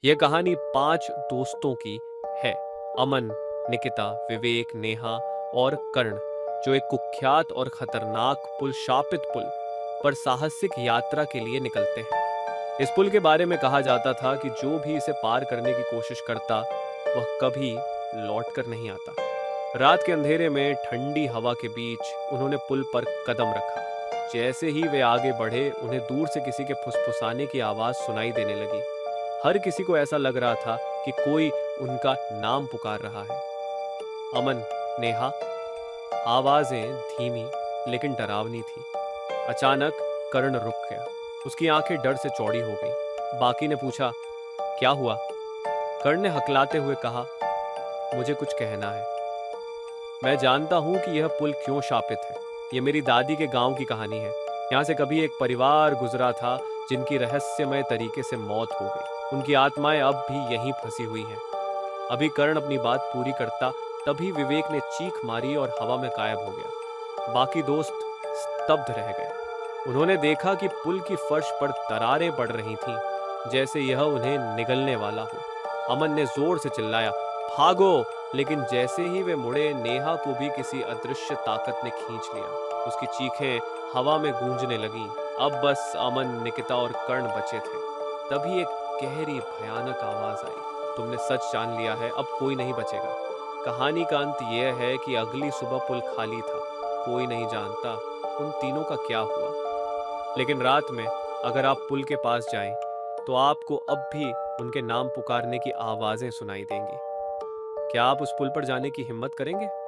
यह कहानी 5 दोस्तों की है। अमन, निकिता, विवेक, नेहा और कर्ण, जो एक कुख्यात और खतरनाक पुल शापित पुल पर साहसिक यात्रा के लिए निकलते हैं। इस पुल के बारे में कहा जाता था कि जो भी इसे पार करने की कोशिश करता वह कभी लौट कर नहीं आता। रात के अंधेरे में ठंडी हवा के बीच उन्होंने पुल पर कदम रखा। जैसे ही वे आगे बढ़े उन्हें दूर से किसी के फुसफुसाने की आवाज सुनाई देने लगी। हर किसी को ऐसा लग रहा था कि कोई उनका नाम पुकार रहा है। अमन, नेहा। आवाजें धीमी लेकिन डरावनी थी। अचानक कर्ण रुक गया। उसकी आंखें डर से चौड़ी हो गईं। बाकी ने पूछा, क्या हुआ? कर्ण ने हकलाते हुए कहा, मुझे कुछ कहना है। मैं जानता हूं कि यह पुल क्यों शापित है। यह मेरी दादी के गांव की कहानी है। यहाँ से कभी एक परिवार गुजरा था जिनकी रहस्यमय तरीके से मौत हो गई। उनकी आत्माएं अब भी यहीं फंसी हुई हैं। अभी कर्ण अपनी बात पूरी करता तभी विवेक ने चीख मारी और हवा में गायब हो गया। बाकी दोस्त स्तब्ध रह गए। उन्होंने देखा कि पुल की फर्श पर दरारें पड़ रही थीं, जैसे यह उन्हें निगलने वाला हो। अमन ने जोर से चिल्लाया, भागो! लेकिन जैसे ही वे मुड़े, नेहा को भी किसी अदृश्य ताकत ने खींच लिया। उसकी चीखें हवा में गूंजने लगीं। अब बस अमन, निकिता और कर्ण बचे थे। तभी एक गहरी भयानक आवाज आई, तुमने सच जान लिया है, अब कोई नहीं बचेगा। कहानी का अंत यह है कि अगली सुबह पुल खाली था। कोई नहीं जानता उन तीनों का क्या हुआ। लेकिन रात में अगर आप पुल के पास जाएं, तो आपको अब भी उनके नाम पुकारने की आवाजें सुनाई देंगी। क्या आप उस पुल पर जाने की हिम्मत करेंगे?